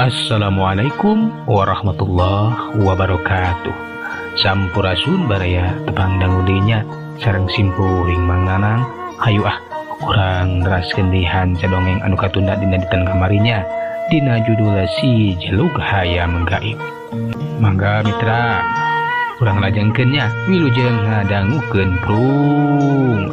Assalamualaikum warahmatullahi wabarakatuh. Sampurasun baraya tepang dangudinya sareng simpuring manganang. Hayu kurang deraskeun dihan cadongeng anu katunda dina ditan kamarinya dina judul si Jelug Hayam Gaib. Mangga mitra urang lajengkeun nya wilujeng ngadangukeun prung.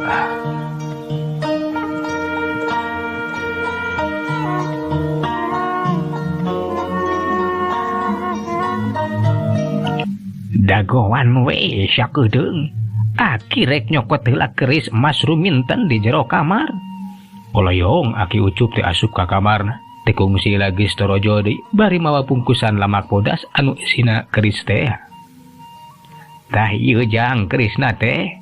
Dagoan we sakedeung aki rek nyokot heula keris emas ruminten di jero kamar. Oloyong aki ucup teh asup ka kamarna teh kungsi lagi storojo deui bari mawa bungkusan lamak bodas anu isina keris teh. Tah ieu jang kerisna teh.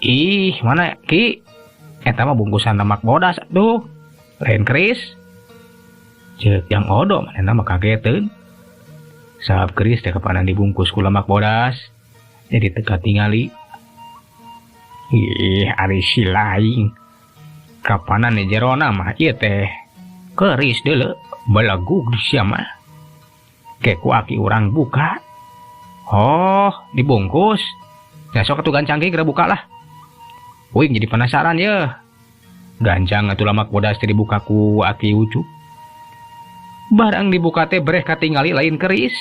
Ih mana ki eta mah bungkusan lamak bodas atuh lain keris. Ceuk yang odo manehna mah kageteun. Sahab keris teh kapanan dibungkus ku lemak bodas jadi teka tingali. Ih ari si laing kapanan di jerona mah ieu teh keris deuleu balagug di sia mah ke ku aki urang buka. Oh dibungkus ya sok atuh gancang ge buka lah. Uing jadi penasaran ye gancang atuh lemak bodas teh dibuka ku aki ucup. Barang dibuka teh breh katingali lain keris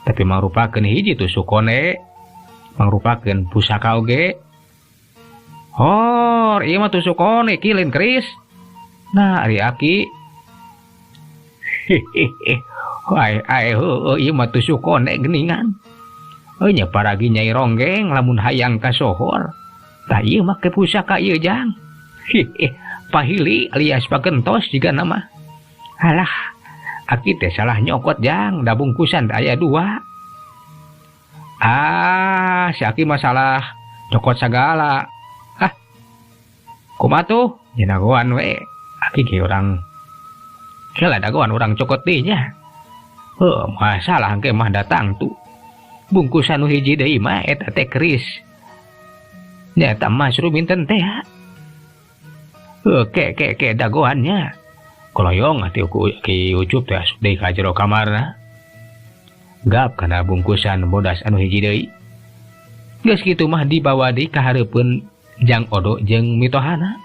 tapi mangrupakeun hiji tusuk kone mangrupakeun pusaka oge. Hor ieu mah tusuk kone ki lain keris. Nah ari aki heuh ieu mah tusuk kone geuningan. Nya paragi Nyai Ronggeng lamun hayang ka sohor tah ieu mah ke pusaka ieu jang. Pahili alias pagentos jiga nama. Halah aki teh salah nyokot jang da bungkusan aya 2. Si aki masalah nyokot sagala. Kumaha tuh nya dagoan we aki ge urang heula dagoan urang cokot deui nya. Masalah engke mah datang tuh bungkusan nu hiji deui mah eta teh keris nya eta mas ruminten teh. Ke dagoannya koloyong ati ki ucup teh asup deui ka jero kamarna gap kana bungkusan bodas anu hiji deui. Geus kitu mah dibawa deui ka hareupeun Jang Odo jeung mitohana.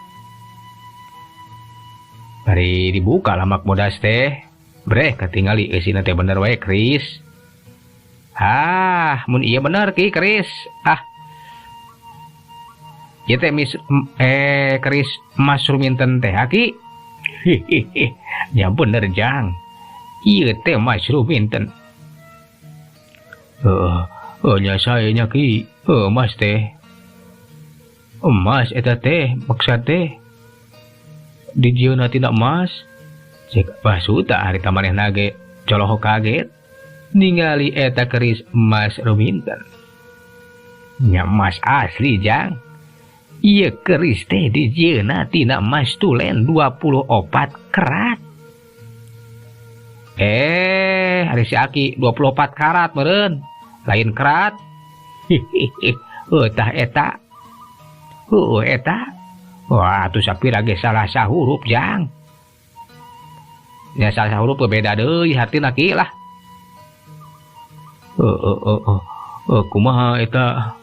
Bari dibuka lamak bodas teh breh katingali eusina teh bener wae keris. Mun ieu bener ki keris. Ieu teh keris emas ruminten teh aki. Ya bener jang ieu teh mas ruminten. Nya saya nya ki mas teh emas eta teh maksud teh dijieuna tina emas. Cek basuta harita manehna ge coloho kaget ningali eta keris emas ruminten. Nya emas asli jang. Ieu keris teh dijieuna tina emas tulen 24 karat. Ari si aki 24 karat meureun, lain karat. Tah eta. Eta. Wah, atuh sapira ge salah sahurup jang. Nya salah sahurup beda deui hartina ki lah. Kumaha eta?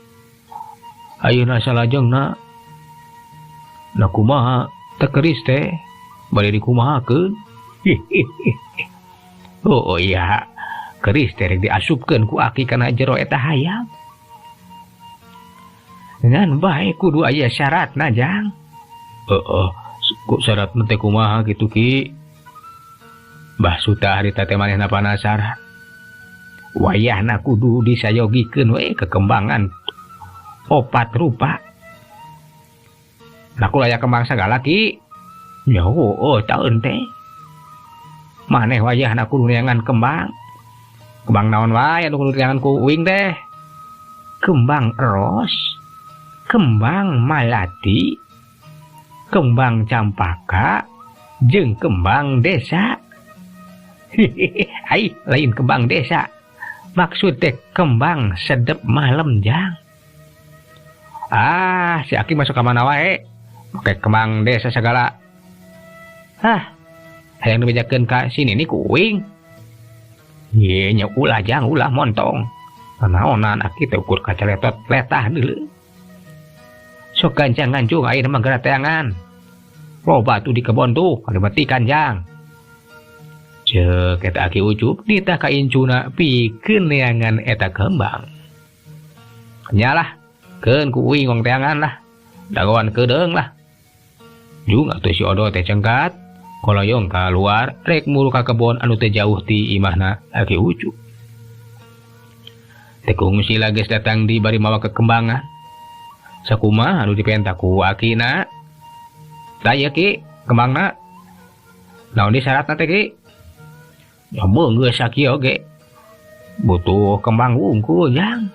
Ayeuna salajengna na kumaha teh keris teh bari dikumahakeun. Iya keris teh rek diasupkeun ku aki kana jero eta hayam. Ngan bae kudu aya syaratna jang. Ku syaratna teh kumaha kitu ki? Mbah Suta harita teh manehna panasaran. Wayahna kudu disayogikeun we kekembangan 4 rupa. Nah ku layak kembang sagala ki. Ya taeun teh. Maneh wayahna kudu neangan kembang. Kembang naon wae anu kudu neangan ku uing teh? Kembang eros, kembang malati, kembang campaka, jeung kembang desa. Ai lain kembang desa. Maksud teh kembang sedep malam jang. Si Aki masuk ke mana wae? Pakai kembang desa segala. hayang dibejakeun ka sini ni kuing. Ye nya ulah jang ulah montong. Naonan aki teh ukur kaca letot letah deuleu. Sok Kanjang nganjung ayeuna mah geura teangan. Loba tuh di kebon tuh anu beti Kanjang. Ceuk eta aki ucup ditah ka incuna pikeun neangan eta kembang. Nyalah keun ku uing ngong teangan lah. Dagoan kedeung lah. Jung atuh si Odo teh cengkat koloyong keluar rek mulu ka kebon anu teh jauh ti imahna aki ucup. Teh kungsi lages datang di bari mawa kekembangan. Sakumaha anu dipenta ku akina. Da ieu Ki kembangna. Naon di syaratna teh Ki? Ya beungeus sakieu oge. Butuh kembang wungkul jang.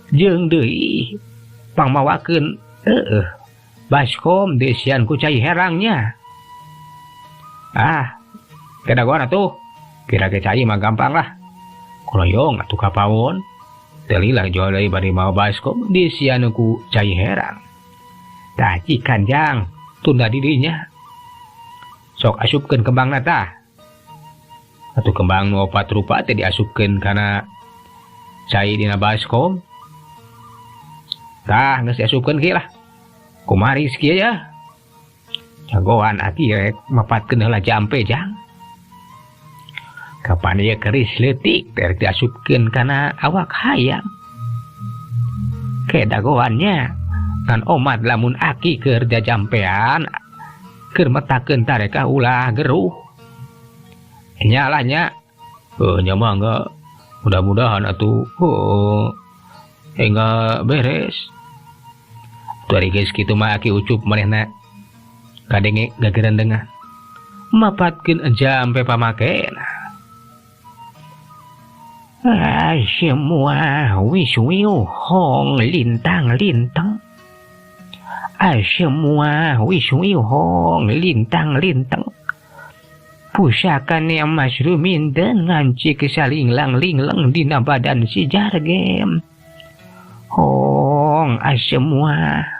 Jeung deui pangmawakeun baskom desian ku cai herangnya. Kedagoan atuh. Kira ke cai mah gampang lah. Koloyong atuh ka pawon. Telilah jual deui bari mawa baskom desian ku cai herang. Tah Ci Kanjang tunda di dinya. Sok asupkeun kembangna tah. Atuh kembang nu opat rupa teh diasupkeun kana cai dina baskom. Tah geus diasupkeun Ki lah. Kumari kieu ya. Jagoan aki rek mapatkeun heula jampe jang. Kapan ieu keris leutik teh diasupkeun kana awak hayam. Kedagoannya kan omat lamun aki keur jajampean keur metakeun tareka ulah geruh. Nyalanya nya mah enggak mudah-mudahan atuh enggak beres. Tuh geus kitu mah aki ucup manehna kadenge gagerendengan mapatkeun jampe pamakena. Semua wiswiu hong lintang-lintang. Semua wiswiu hong lintang-lintang. Pusaka Mas Rumin dan ngancik salinglang-linglang dina badan si Jargem. Hong semua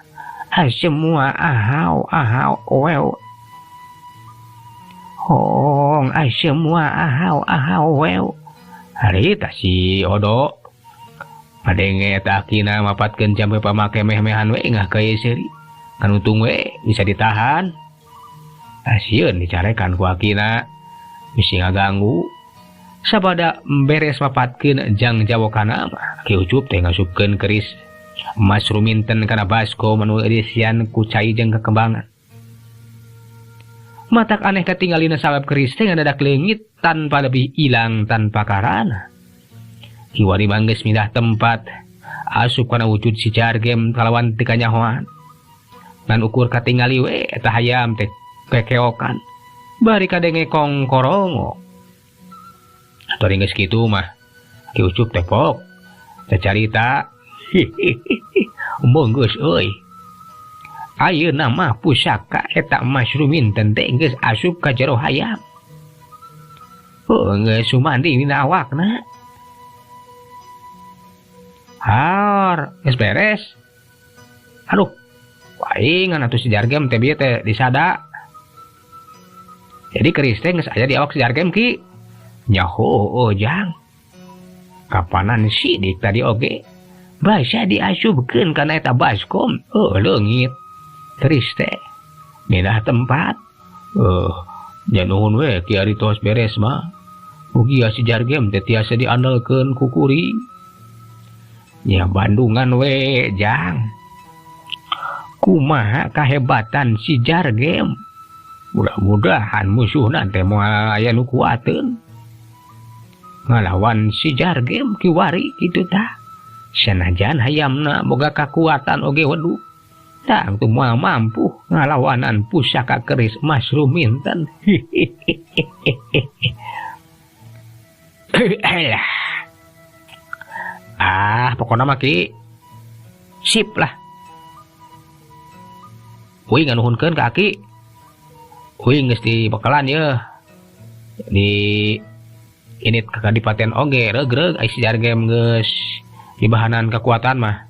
ahau wew. Hong semua ahau wew. Hari tak si Odo padenge eta akina mapatkeun jampe pamake meh-mehan we ngah kaya seuri kan untung we bisa ditahan. Asieun dicarekan ku akina misi ngaganggu sabada beres mapatkeun jang jawokana mah Ki Ucup teh ngasupkeun keris Mas Ruminten kana baskom anu edisian ku cai jeung kekembangan. Matak aneh katinggalina sabab keris teh ngadadak leungit tanpa lebih ilang tanpa karana. Kiwari manggeus mindah tempat asup kana wujud si Jargem kalawan teu kanyahoan. Ngan ukur katingali we eta hayam teh kekeokan bari kadenge kongkorongo. Tori geus kitu mah Ki Ucup teh pok teh carita monggeus euy. Ayeuna mah pusaka eta Mas Ruminten teh geus asup ka jero hayam. Geus sumandi dina awakna. Har, geus beres. Aduh, paingan atuh si Jargem teh bieu teh disada. Jadi keris teh geus aya di awak si Jargem Ki. Nyaho jang. Kapanan sidik tadi oge. Basa diasupkeun kana eta baskom. Leungit. Keris teh mindah tempat. Nya nuhun we Ki ari tos beres mah. Mugi si Jargem teh tiasa diandalkeun ku kuring. Nya Bandungan we jang. Kumaha kahebatan si Jargem. Mudah-mudahan musuhna teh moal aya nu kuateun. Ngalawan si Jargem kiwari kitu tah. Sanajan hayamna boga kakuatan oge wedu. Tang tu moal mampu ngalawanan pusaka keris Mas Ruminten. Pokona mah Ki sip lah. Uing nganuhunkeun ka Aki. Uing geus dibekalan yeuh. Di init ka Kadipaten oge reug-reug ai si Jargem geus dibahanan kekuatan mah.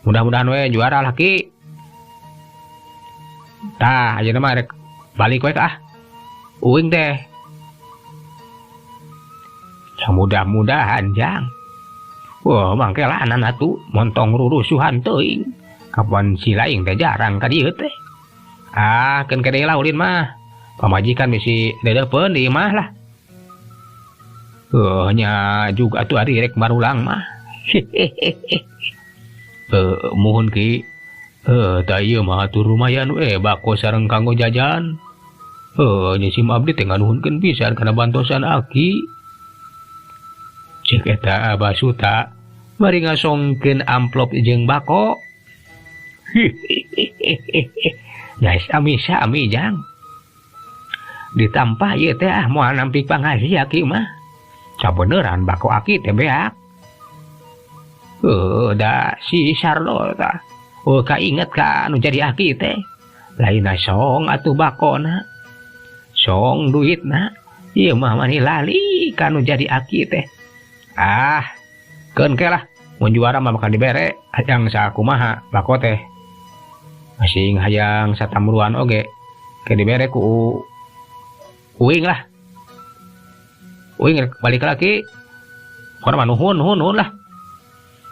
Mudah-mudahan we juara lah Ki. Tah ayeuna mah rek balik we ka uing teh. Mudah-mudahan jang. Wah, mangkela anan atuh montong rurusuhan teuing. Kapan si laing teh jarang ka dieu teh. Keun kade laulin mah. Pamajikan misi dedepeun di mah lah. Nya juga tuh ari rek marulang mah. Mohon ki. Da ieu mah atuh lumayan we bako sareng kanggo jajan. Nya si abdi teh nganuhunkeun pisan kana bantosan aki. Cek eta Basuta bari ngasongkeun amplop jeung bako. Ya sami-sami jang. Ditampah ieu teh moal nampik pangasih aki mah. Sabeneran bako aki teh beak. Da si Sarlo tah. Kainget ka anu jadi aki teh. Lainna song atuh bakona. Song duitna. Ieu mah mani lali ka anu jadi aki teh. Keun ke lah. Mun juara mah bakal dibere hayang sakumaha bako teh. Masing hayang satamruan oge. Ke dibere ku uing lah. Uing balik lagi. Kono mah nuhun lah.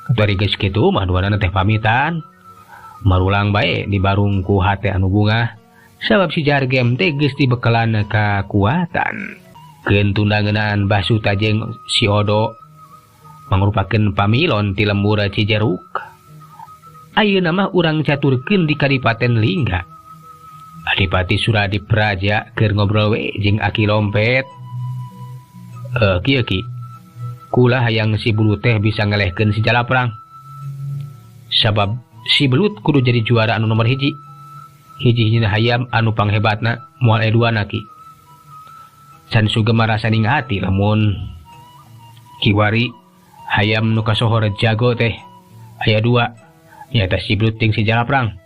Atuh geus kitu mah duana teh pamitan. Marulang bae di barung ku hate anu bunga. Sabab si Jargem teh geus dibekalan kakuatan. Keun tundangeunaan Basuta jeung si Odo mangrupakeun pamilon ti lembur Cijeruk. Ayeuna mah urang caturkeun di Kadipaten Lingga. Adipati Suradi Praja keur ngobrol we jeung Aki Lompet. Kieu ki. Kula hayang si Belut teh bisa ngelehkeun si Jalaprang. Sabab si Belut kudu jadi juara anu nomor hiji. Hiji-hijina hayam anu panghebatna moal eduana ki. Can sugema rasaning hati lamun kiwari hayam nu kasohor jago teh aya dua, nyata si Belut jeung si Jalaprang.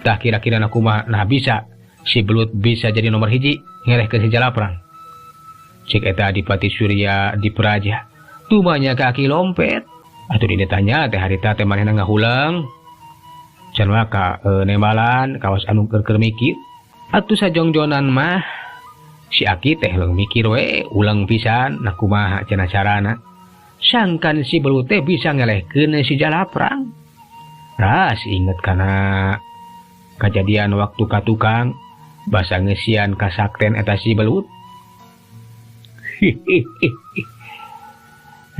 Tah kira-kira kumaha nah bisa si Belut bisa jadi nomor hiji ngelehkeun si Jalaprang. Cek eta Adipati Surya di Praja tumanya ka Aki Lompet. Atuh ditanya teh harita teh manehna ngahulang. Can maka nembalan kawas anu keur mikir. Atuh sajongjonan mah si Aki teh leung mikir we ulang pisan nah kumaha cenah carana. Sangkan si Belut teh bisa ngelehkeun si Jalaprang. Ras inget kana kejadian waktu ka tukang basa ngeusian kasakten eta si Belut.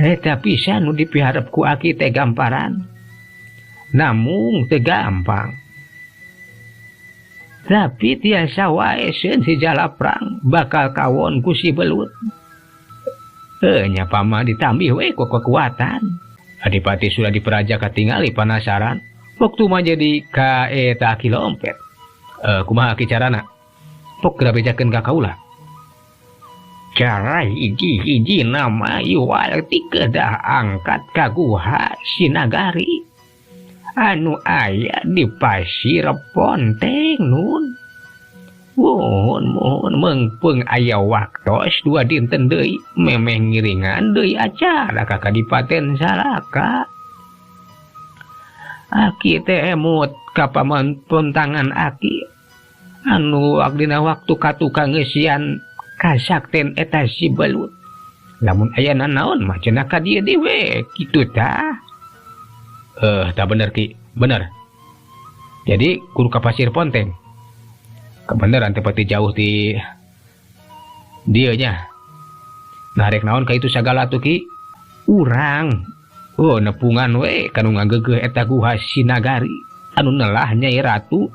Eta pisan nu dipiharep ku Aki teh gamparan. Namung teu gampang. Tapi tiasa wae seun si Jalaprang bakal kawon ku si Belut. Nya pama ditambih we ku kekuatan. Adipati sudah Praja katingali penasaran. Waktu mah jadi ka eta Aki Lompet. Kumaha ki carana? Pok geura bejakeun ka kaula. Cara hiji-hiji nama iwal ti kedah angkat ka guha Sinagari. Anu aya di Pasir Ponteng nun. Mohon mengpeung aya waktos 2 dinten deui memeh ngiringan deui acara ka Kadipaten Salaka. Aki teh emut ka pamontangan Aki. Anu dina waktu ka tukang ngeusian kasakten eta si Belut. Lamun aya nanaon mah cenah ka dieu dewe kitu tah. Tah bener ki, bener. Jadi kudu ka Pasir Ponteng. Kebeneran tepati jauh di dieu nya. Nah rek naon ka itu sagala tuh ki? Urang. Nepungan we kanu ngageugeuh eta guha Sinagari anu nelah Nyai Ratu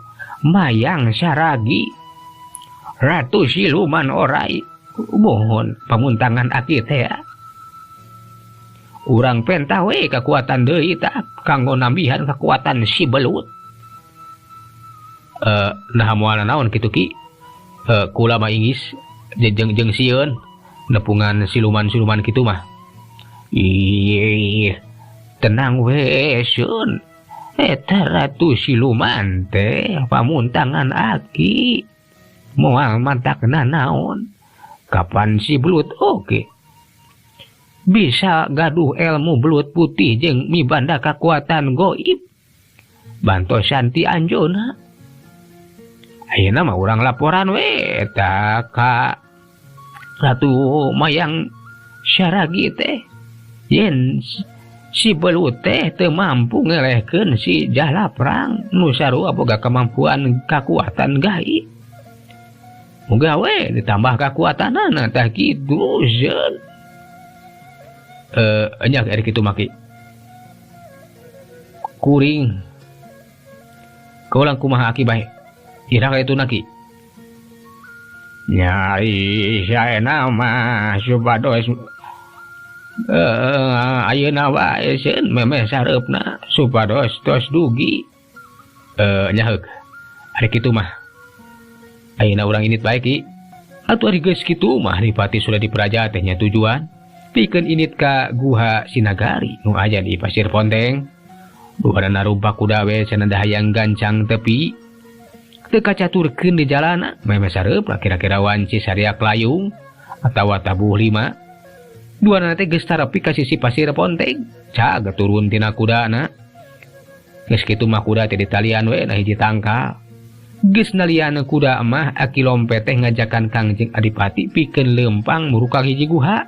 Mayang Saragi. Ratu Siluman Orai. Mohon pamuntangan Aki teh. Urang pentah we kekuatan deui tah kanggo nambihan kekuatan si Belut. Nah moal naon kitu ki? Kula mah ingis jeung sieun nepungan siluman-siluman kitu mah. Iye. Tenang we sun. Eta Ratu Siluman teh pamuntangan Aki. Moal mantakna naon? Kapan si Belut oke? Bisa gaduh ilmu belut putih jeung mibanda kekuatan goib. Bantosan ti anjeunna. ayeuna mah urang laporan we eta ka Ratu Mayang Syaragi teh yen si belut teh teu mampu ngelehkeun si Jalaprang nu sarua boga kemampuan kakuatan gaib. Muga we ditambah kakuatanana tah kitu jeun. Nya ari kitu maki. Kuring. Kaulang kumaha aki bae. Ira ka itu naki. Nyai saena mah supados ayeuna wae seun memeh sareupna supados tos dugi. Nyaheuk. Ari kitu mah. Ayeuna urang init bae ki. Atuh ari geus kitu mah Adipati sudah diperaja teh nya tujuan pikeun init ka Guha Sinagari nu aya di Pasir Ponteng. Duana narumpa kuda we cenah hayang gancang tepi. Teu kacaturkeun di jalana memeh sareupna kira-kira wanci saria Klayung atawa Tabuh 5. Duana teh geus tarepi ka sisi Pasir Ponteng. Caga turun tina kudana. Geus kitu mah kuda teh ditalian we na hiji tangkal. Geus nalian kuda mah Aki Lompet teh ngajakan Kangjeng Adipati pikeun leumpang murukang hiji guha.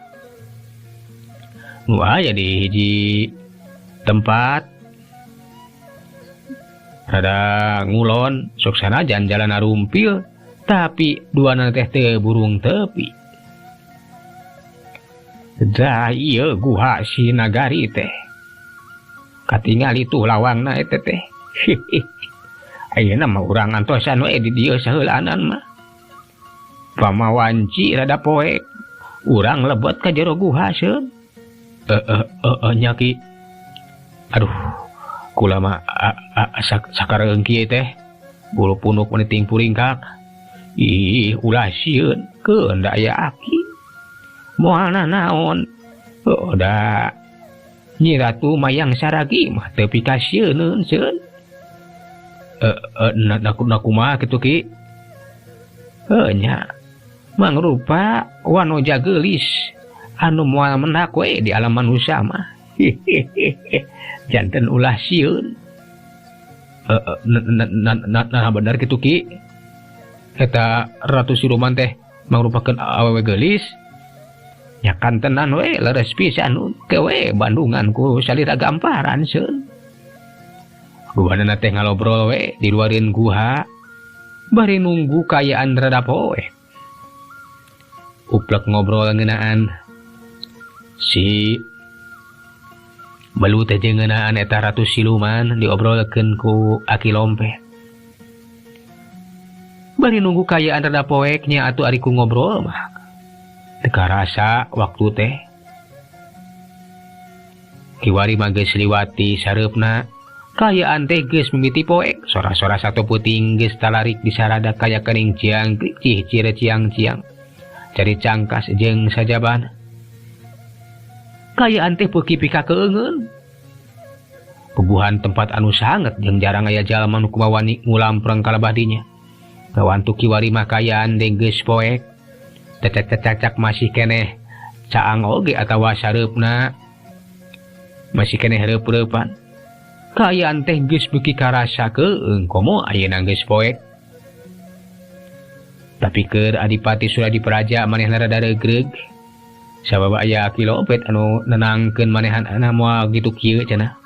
Nu aya di hiji tempat rada ngulon sok sanajan jalan rumpil tapi duana teh teu burung tepi. Da ieu Guha Sinagari teh katingal itu lawangna eta teh. Ayeuna mah urang antosan we di dieu saheulaanan mah. Pamawanci rada poek urang lebet ka jero guha seun. Nyaki. Aduh, kula mah sakareung kieu teh bulu punuk meniting puringkak. Ih, ulah sieun keun da aya aki. Moalna naon? Da Nyi Ratu Mayang Syaragi mah teu pikasieun seun. Nakumaha kitu ki? Nya mangrupa wanoja geulis anu moal menak we di alam manusia mah. Janten ulah sieun. Nah bener kitu ki. Eta Ratu Siluman teh mangrupakeun awewe geulis. Nya kantenan we leres pisan ke we Bandungan ku salira gamparan seun. Guhanana teh ngalobrol we di luarin guha. Bari nunggu kayaan rada poe. Uplek ngobrol ngeunaan. Si belut teh jeung ngeunaan eta Ratu Siluman diobrolkeun ku Aki Lompet. Bari nunggu kayaan rada poek nya atuh ari ku ngobrol mah. Teu karasa waktu teh. Kiwari mah geus liwati sareupna. Kayaan teh geus mimiti poek, sora-sora satu puting geus talarik di sarada kaya kening ciang cih cire ciang-ciang. Cari cangkas jeung sajaban. Kayaan teh beuki pika keungeun. Puguhan tempat anu sanget jeung jarang aya jalma nu kumaha ngulampreng kalebah dinya. Kawantu kiwari mah kayaan teh geus poek. Cacak-cacak masih keneh caang oge atawa sareupna masih keneh reup-reupan. Kayaan teh geus beuki karasa keung komo ayeuna geus poek. Tapi keur Adipati sudah diperaja manehna rada regreg. Sabab aya Aki Lompet anu nenangkeun manehanna moal kitu kieu cenah.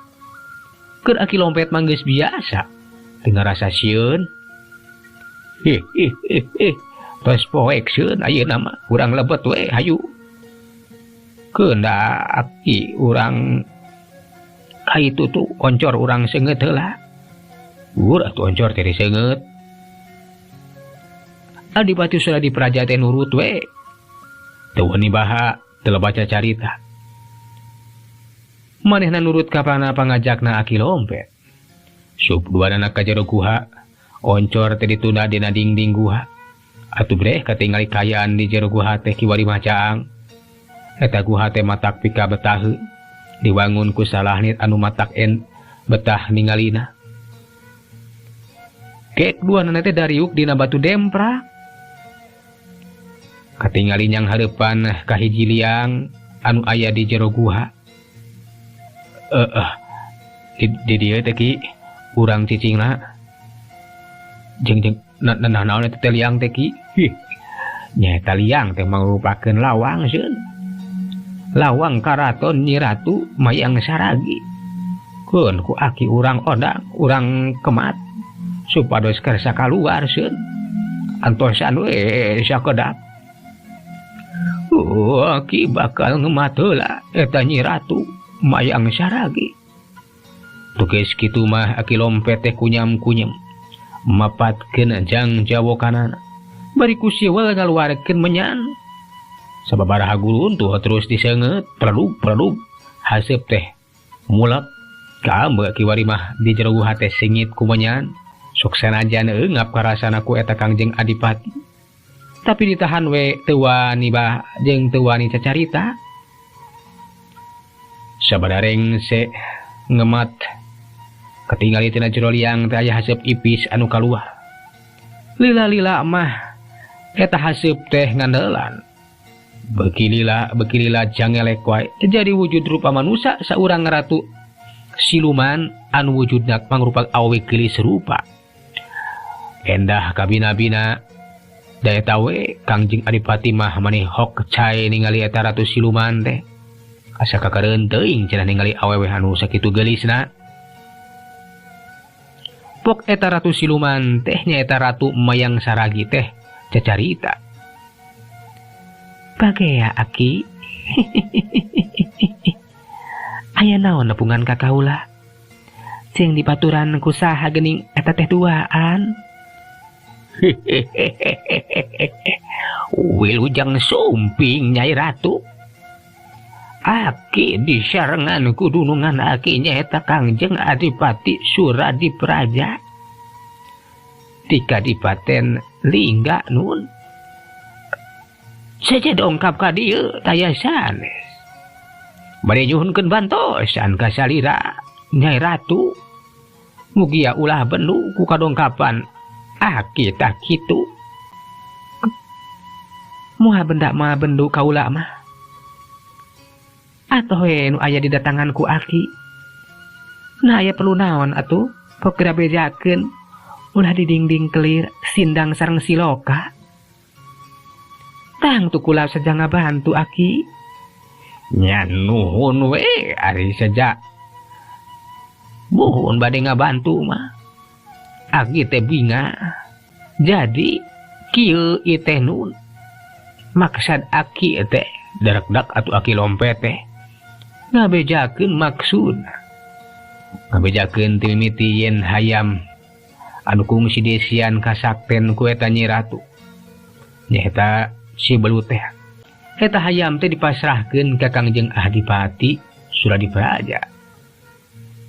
Keur Aki Lompet mah geus biasa teu ngarasa sieun. Tos poek sieun ayeuna mah urang lebet we hayu. Keun da Aki urang itu tuh oncor urang seungeut heula. Urang tuh oncor teh seungeut. Adipati sudah diperaja teh nurut we. Teu wani baha, teu baca carita. Manehna nurut ka pangajakna Aki Lompet. Sup duanana ka jero guha, oncor teh ditunda dina dingding guha. Atuh breh katingali kayaan di jero guha teh kiwari mah caang. Eta guha teh matak pika betaheu. Diwangun ku salahnit anu matak betah ningalina. Kek duanana teh dariuk dina batu dempra. Katingali nyang hareupan ka hiji liang anu aya di jero guha. Di dieu teh ki urang cicingna jeung naon eta teh liang teh ki nyaeta liang teh mangrupakeun lawang sieun lawang karaton Nyi Ratu Mayang Saragi keun ku aki urang odang urang kemat supados kersa kaluar sieun antosan we sakedap aki bakal ngemat heula eta Nyi Ratu Mayang Saragi tugas kitu mah aki lompet teh kunyam-kunyem mapatkeun jang jawokanana bari ku siwel ngaluarkeun menyan sababaraha gulun tuh terus diseungeut peledug haseup teh mulak kaambe kiwari mah di jero hate singit ku menyan sok sanajan eungap karasana ku eta Kangjeng Adipati tapi ditahan we teu wani bah jeung teu wani cacarita sabadareng se ngemat ketinggali tina jero liang teh aya haseup ipis anu kaluar lila-lila mah eta haseup teh ngandelan beuki lila jangelek wae jadi wujud rupa manusia saurang ratu siluman anu wujudna mangrupa awewe geulis rupa endah kabina-bina daya tawe Kangjeng Adipati mah maneh hok cai ningali eta ratu siluman teh asa kakareun teuing cenah ningali awewe anu sakitu geulisna pok eta ratu siluman teh nyaeta Ratu Mayang Saragi teh cacarita bagea aki aya naon nepungan ka kaula cing dibaturan ku saha geuning eta teh duaan wilujeng sumping Nyai Ratu aki disarengan ku dunungan aki nyaeta Kangjeng Adipati Suradipraja di Kadipaten Lingga nun saja dongkap ka dieu taya sanes bari nyuhunkeun bantosan ka salira Nyai Ratu mugi ulah bendu ku kadongkapan aki tak kitu moal benda mah bendu kaula mah atoh we nu aya di datanganku aki nah aya perlu naon atuh pok kira bejakeun ulah didingding kelir sindang sareng siloka tang tu kula saja ngabantu aki nya nuhun we ari saja muhun bade ngabantu mah aki teh binga jadi kieu ieu teh nun maksad aki teh darak-dak atuh aki lompet teh ngabejakeun maksud ngabejakeun ti mimiti yen hayam anu kungsi desian kasakten ku eta Nyi Ratu nyaeta si belut teh eta hayam teh dipasrahkeun ka Kangjeng Adipati Suradipraja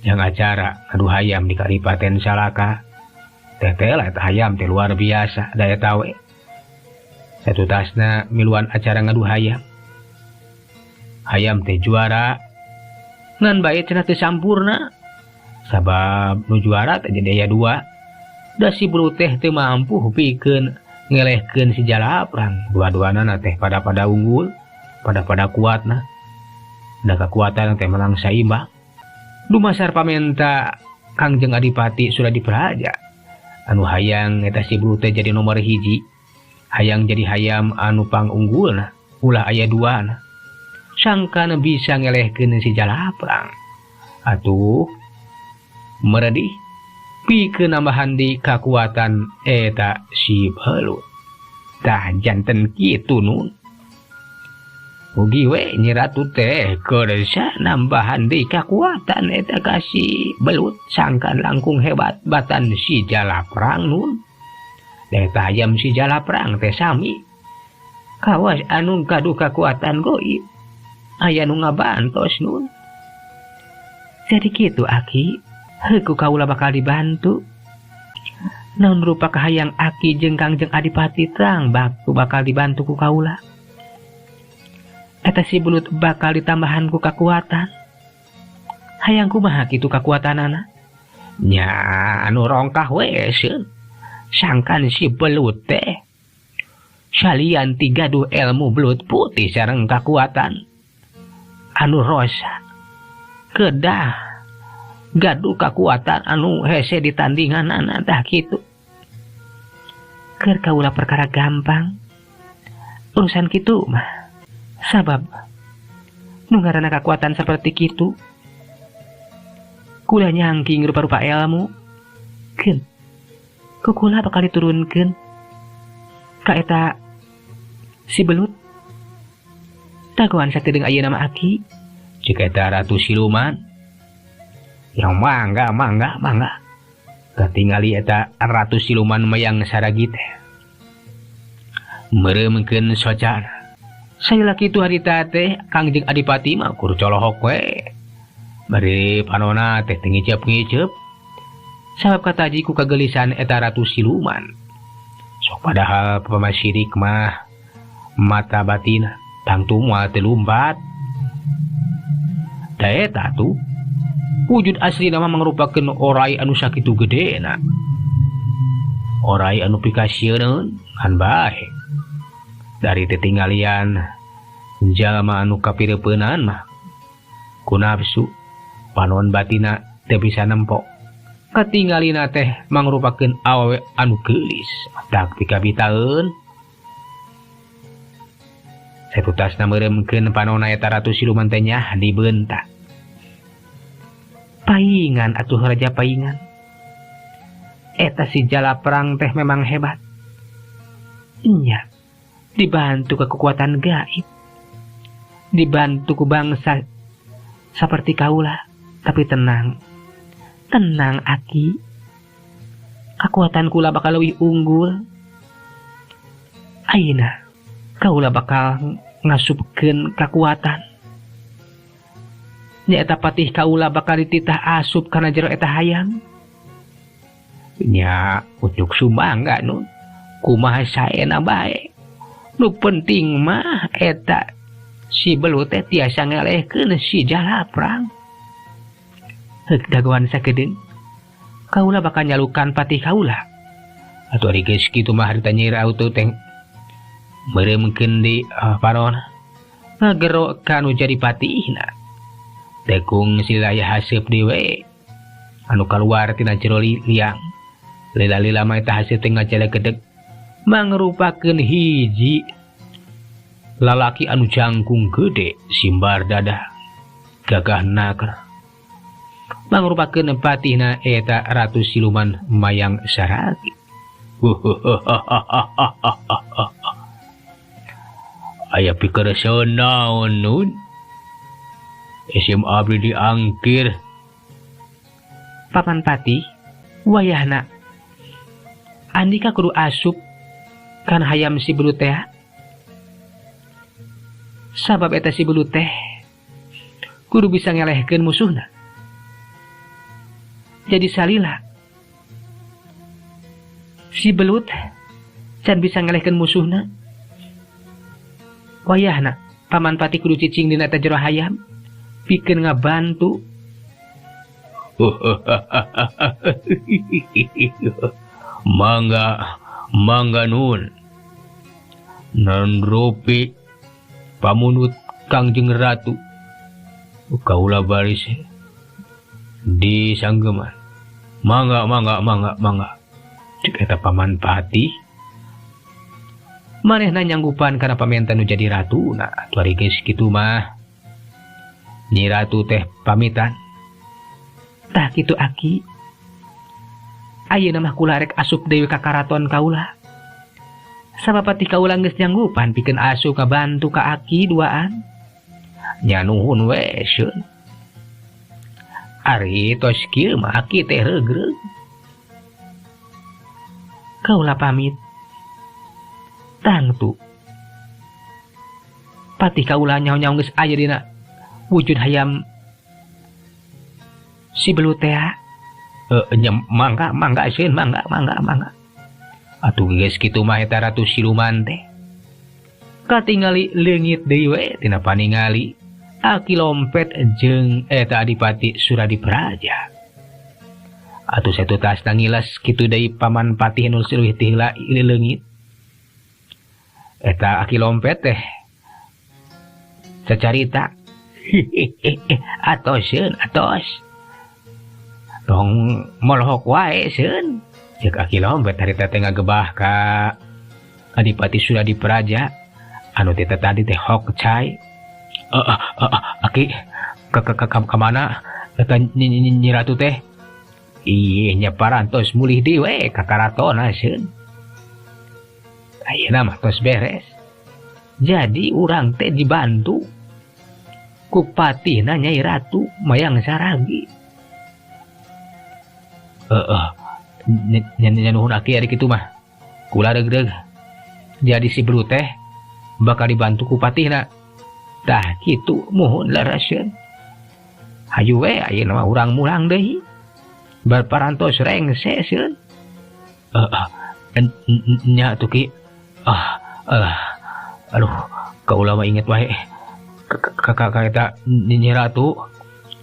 yang acara ngadu hayam di Kadipaten Salaka teh lah eta hayam teh luar biasa daya tawe satu tasna miluan acara ngadu hayam teh juara ngan bae cenah teu sampurna sabab nu juara teh jadi aya dua da si belut teh teu mampu pikeun ngelehkeun si Jalaprang dua-duana teh pada unggul pada kuatna da kekuatan teh menang saimbang dumasar pamenta Kangjeng Adipati Suradipraja anu hayang eta si belut teh jadi nomor hiji hayang jadi hayam anu pangunggulna ulah aya duana sangkana bisa ngelehkeun si Jalaprang atuh meredih pikeun nambahan di kakuatan eta si belut tah janten kitu nun mugi we Nyi Ratu teh kersa nambahan di kakuatan eta ka si belut sangkan langkung hebat batan si Jalaprang nun eta hayam si Jalaprang teh sami kawas anu kadu kakuatan goib aya nu ngabantos nun jadi kitu aki heuku kaula bakal dibantu naon rupa kahayang aki jeung Kangjeng Adipati tang bakal dibantu ku kaula eta si belut bakal ditambahan ku kakuatan hayang kumaha kitu kakuatanana nya anu rongkah we sieun sangkan si belut teh salian tigaduh ilmu belut putih sareng kakuatan anu rosa kedah gaduh kakuatan anu hese ditandingan tah kitu Keur kaula perkara gampang. Urusan kitu mah sabab nu ngaranna kekuatan seperti kitu kula nyangking rupa-rupa ilmu keun kukula bakal diturunkeun ka eta si belut tagoan satedeung ayeuna mah aki ceuk eta ratu siluman yang mangga katingali eta ratu siluman mayang saragi teh meremkeun socana sayeula kitu harita teh Kangjeng Adipati mah kudu colohok we bari panona teh ngicep-ngicep sabab kataji ku kagelisan eta ratu siluman sok padahal pamasirik mah mata batina tangtu moal teu lumpat da eta tuh wujud asli nama mangrupakeun orai anu sakitu gedena orai anu pikasieun ngan bae dari tetinggalian jalma anu kapireupeunaan mah ku nafsu panon batina teu bisa nempok katinggalina teh mangrupakeun awewe anu geulis tak pikabitaeun satutasna meuremkeun panonna eta ratu siluman teh nyah dibeuntak paingan atuh raja paingan eta si jala perang teh memang hebat nya dibantu ke kekuatan gaib dibantu ku bangsa seperti kaula tapi tenang aki kekuatan kula bakal leuwih unggul ayeuna kaula bakal ngasupkeun kekuatan nya eta patih kaula bakal dititah asup kana jero eta hayam nya ujuk sumangga nun kumaha saena bae nu penting mah eta si belut teh tiasa ngelehkeun si jala perang heuk dagoan sakedeung kaula bakal nyalukan patih kaula atuh ari geus kitu mah harita nyeira auto teh meremkeun di parona ngagero kanu jadi patihna tekung silaya haseup dewe anu kaluar tina jero liang lila-lila mah eta hasil teh ngajalegedeg mangrupakeun hiji lalaki anu jangkung gede simbar dadah gagah naker mangrupakeun patihna eta ratu siluman mayang saragi aya pikereun naon nun SMA abdi diangkir papan patih wayahna andika kudu asup kan hayam si belut teh sabab eta si belut teh kudu bisa ngelehkeun musuhna jadi salila si belut can bisa ngelehkeun musuhna wayahna paman patih kudu cicing dina eta jero hayam pikeun ngabantu mangga nun nandropi pamunut Kangjeng Ratu kaula baris di sanggeman mangga cek eta paman patih manehna nyanggupan kana pamenta nu jadi ratu nah atuh ari geus kitu mah Nyi Ratu teh pamitan tah kitu aki ayeuna mah kula rek asup deui ka karaton kaula sabab patih kaula geus nyanggupan pikeun asup ka bantu ka aki duaan nya nuhun we sieun ari tos kieu mah aki teh regreg kaula pamit tangtu patih kaula nyaho-nyaho geus aya dina wujud hayam si belut teh mangga sieun mangga atuh geus kitu mah eta ratu siluman teh katingali leungit deui we tina paningali Aki Lompet jeung eta Adipati Suradipraja atuh satu tas nangilas kitu deui paman patih nu sileuwih ti heula leungit eta Aki Lompet teh sacarita atos dong molohok wae sieun Cek Aki lombet hari teh ngagebah ka Adipati sudah diperaja anu teh tadi teh hok cai. Aki ke mana eta Nyi Ratu teh? Ieu nya parantos mulih deui we ka karatona seun. Ayeuna mah tos beres. Jadi urang teh dibantu ku patina Nyai Ratu Mayang Saragi. Nuhun Aki ari kitu mah. Kula deug-deug. Jadi si Bru teh bakal dibantu ku patina. Tah kitu mohon laraseun. Hayu we ayeuna mah urang mulang deui. Bar parantos rengse seun. Nya tuh Ki. Aduh, kaula mah inget wae. Kakak eta Nyi Ratu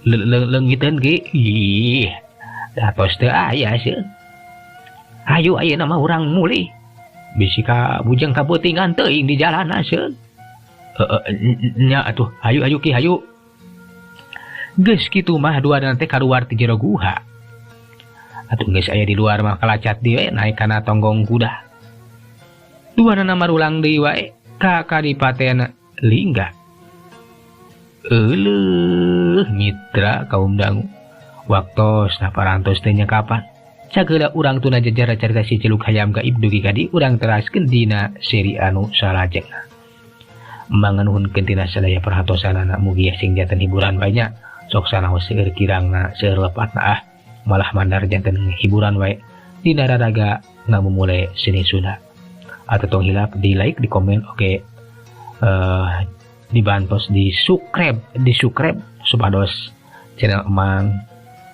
leungiteun Ki. Ih. Da tos teu aya seun. Hayu ayeuna mah urang mulih. Bisi ka bujang kabeutingan teuing di jalanna seun. Nya atuh, hayu Ki hayu. Geus kitu mah duana teh kaluar ti jero guha. Atuh geus aya di luar mah kalacat deui naik kana tonggong kuda. Duana marulang deui wae ka Kadipaten Lingga. Euleuh mitra kaum dangu. Waktos na parantos teh nya kapan? Cageula urang tuna jajar carita si Celuk Hayam Gaib dugi kadi urang teraskeun dina seri anu salajengna. Manganuhunkeun tina sadaya perhatosanana mugi sing janten hiburan banyak. Sok sanaos seueur kirangna seueur lepatna malah mandar janten hiburan wae dina raraga ngamumule seni Sunda. Atau tong hilap di like, di komen, oke. Dibantos di subscribe supados channel Emang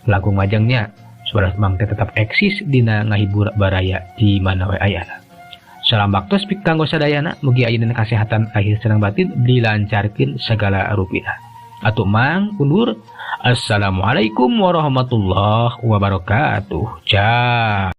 Langkung Majangnya supados Emang teh tetap eksis dina ngahibur baraya di mana wae ayana. Salam baktos pik kanggo sadayana mugi ayeuna kasehatan lahir sareng batin dilancarkeun segala rupina. Atuh Mang undur. Assalamualaikum warahmatullahi wabarakatuh. Ciao.